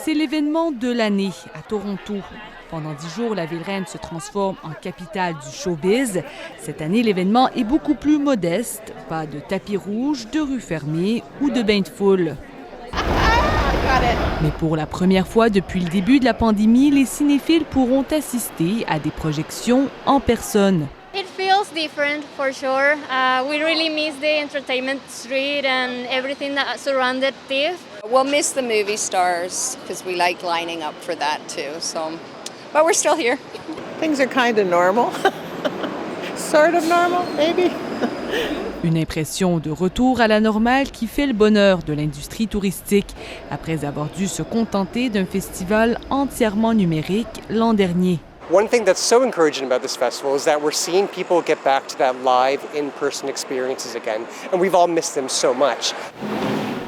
C'est l'événement de l'année à Toronto. Pendant 10 jours, la ville reine se transforme en capitale du showbiz. Cette année, l'événement est beaucoup plus modeste. Pas de tapis rouge, de rues fermées ou de bains de foule. Mais pour la première fois depuis le début de la pandémie, les cinéphiles pourront assister à des projections en personne. It feels different for sure. We really miss the entertainment street and everything that surrounded TIFF. We'll miss the movie stars because we like lining up for that too. But we're still here. Things are kind of normal. Sort of normal, maybe. Une impression de retour à la normale qui fait le bonheur de l'industrie touristique après avoir dû se contenter d'un festival entièrement numérique l'an dernier. One thing that's so encouraging about this festival is that we're seeing people get back to that live, in-person experiences again, and we've all missed them so much.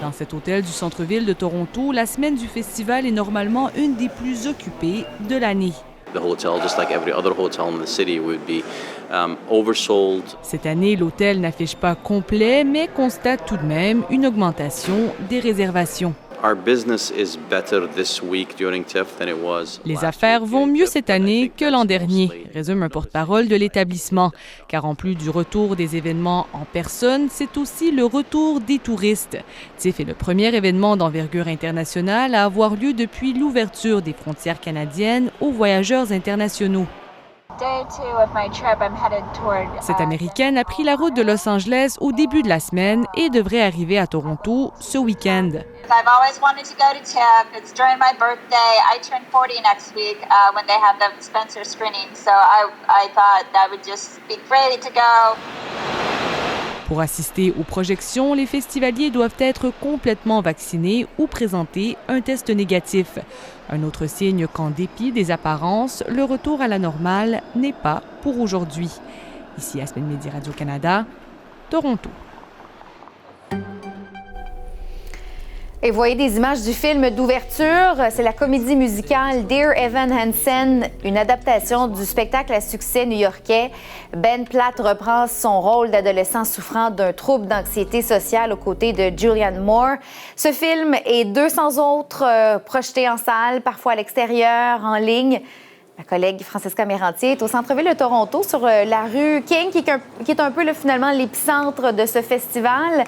Dans cet hôtel du centre-ville de Toronto, la semaine du festival est normalement une des plus occupées de l'année. The hotel, just like every other hotel in the city, would be oversold. Cette année, l'hôtel n'affiche pas complet, mais constate tout de même une augmentation des réservations. Our business is better this week during TIFF than it was. Les affaires vont mieux cette année que l'an dernier, résume un porte-parole de l'établissement. Car en plus du retour des événements en personne, c'est aussi le retour des touristes. TIFF est le premier événement d'envergure internationale à avoir lieu depuis l'ouverture des frontières canadiennes aux voyageurs internationaux. Cette Américaine a pris la route de Los Angeles au début de la semaine et devrait arriver à Toronto ce week-end. I've always wanted to go to TIFF. It's during my birthday. I turn 40 next week when they have the Spencer screening. So I thought that would just be great to go. Pour assister aux projections, les festivaliers doivent être complètement vaccinés ou présenter un test négatif. Un autre signe qu'en dépit des apparences, le retour à la normale n'est pas pour aujourd'hui. Ici, Aspen Midi Radio-Canada, Toronto. Et vous voyez des images du film d'ouverture. C'est la comédie musicale Dear Evan Hansen, une adaptation du spectacle à succès new-yorkais. Ben Platt reprend son rôle d'adolescent souffrant d'un trouble d'anxiété sociale aux côtés de Julianne Moore. Ce film et 200 autres projetés en salle, parfois à l'extérieur, en ligne. Ma collègue Francesca Mérantier est au centre-ville de Toronto, sur la rue King, qui est un peu finalement l'épicentre de ce festival.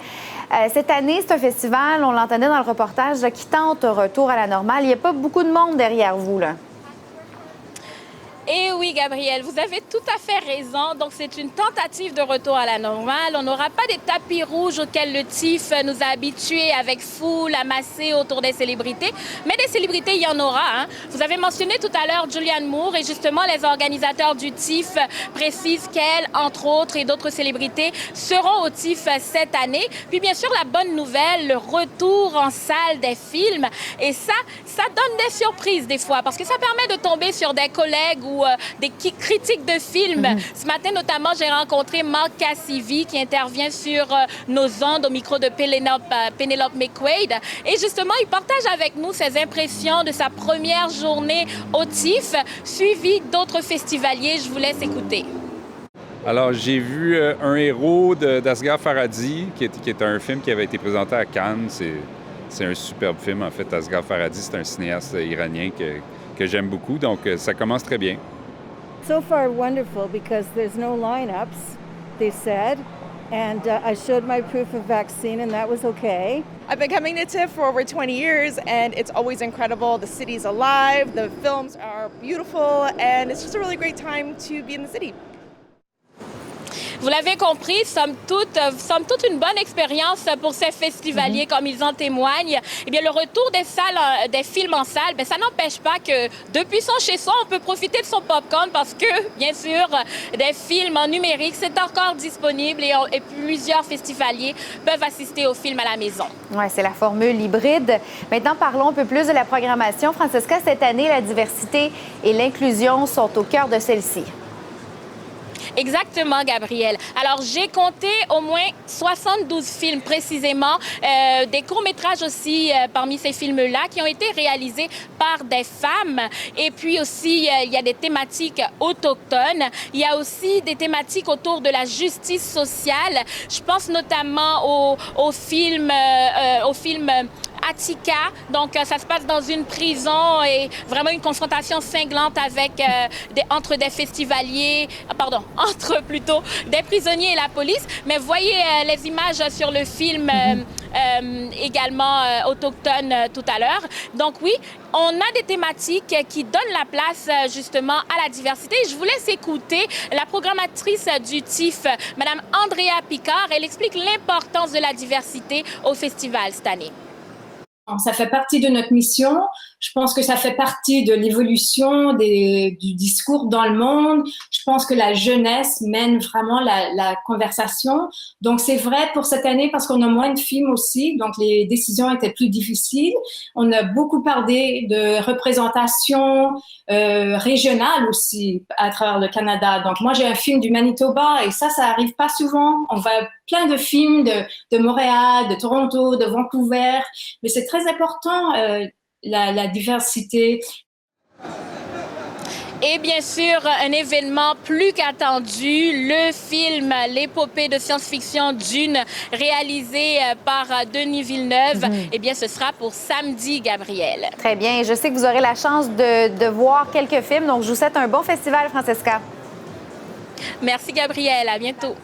Cette année, c'est un festival, on l'entendait dans le reportage, qui tente un retour à la normale. Il n'y a pas beaucoup de monde derrière vous, là. Eh oui, Gabrielle, vous avez tout à fait raison. Donc, c'est une tentative de retour à la normale. On n'aura pas des tapis rouges auxquels le TIFF nous a habitués avec foule amassée autour des célébrités. Mais des célébrités, il y en aura. Hein. Vous avez mentionné tout à l'heure Julianne Moore et justement, les organisateurs du TIFF précisent qu'elle, entre autres, et d'autres célébrités seront au TIFF cette année. Puis, bien sûr, la bonne nouvelle, le retour en salle des films. Et ça donne des surprises des fois parce que ça permet de tomber sur des collègues ou des critiques de films. Ce matin, notamment, j'ai rencontré Mark Cassivi qui intervient sur nos ondes au micro de Penelope McQuaid. Et justement, il partage avec nous ses impressions de sa première journée au TIFF, suivi d'autres festivaliers. Je vous laisse écouter. Alors, j'ai vu Un héros d'Asghar Farhadi, qui est un film qui avait été présenté à Cannes. C'est un superbe film, en fait. Asghar Farhadi, c'est un cinéaste iranien que j'aime beaucoup, donc ça commence très bien. So far, wonderful, because there's no lineups, they said, and I showed my proof of vaccine, and that was okay. I've been coming to TIFF for over 20 years, and it's always incredible. The city's alive, the films are beautiful, and it's just a really great time to be in the city. Vous l'avez compris, somme toute une bonne expérience pour ces festivaliers, comme ils en témoignent. Eh bien, le retour des films en salle, ça n'empêche pas que depuis son chez-soi, on peut profiter de son popcorn parce que, bien sûr, des films en numérique, c'est encore disponible et plusieurs festivaliers peuvent assister aux films à la maison. Oui, c'est la formule hybride. Maintenant, parlons un peu plus de la programmation. Francesca, cette année, la diversité et l'inclusion sont au cœur de celle-ci. Exactement, Gabrielle. Alors, j'ai compté au moins 72 films précisément, des courts-métrages aussi parmi ces films-là qui ont été réalisés par des femmes. Et puis aussi, il y a des thématiques autochtones. Il y a aussi des thématiques autour de la justice sociale. Je pense notamment au film Attica. Donc, ça se passe dans une prison et vraiment une confrontation cinglante avec entre des festivaliers, entre plutôt des prisonniers et la police. Mais voyez les images sur le film également autochtone tout à l'heure. Donc oui, on a des thématiques qui donnent la place justement à la diversité. Je vous laisse écouter la programmatrice du TIFF, Madame Andrea Picard. Elle explique l'importance de la diversité au festival cette année. Ça fait partie de notre mission. Je pense que ça fait partie de l'évolution du discours dans le monde. Je pense que la jeunesse mène vraiment la conversation. Donc, c'est vrai pour cette année parce qu'on a moins de films aussi. Donc, les décisions étaient plus difficiles. On a beaucoup parlé de représentation régionale aussi à travers le Canada. Donc, moi, j'ai un film du Manitoba et ça arrive pas souvent. On voit plein de films de Montréal, de Toronto, de Vancouver. Mais c'est très important, la diversité. Et bien sûr, un événement plus qu'attendu, le film L'épopée de science-fiction Dune, réalisé par Denis Villeneuve. Eh bien, ce sera pour samedi, Gabrielle. Très bien. Je sais que vous aurez la chance de voir quelques films, donc je vous souhaite un bon festival, Francesca. Merci, Gabrielle. À bientôt.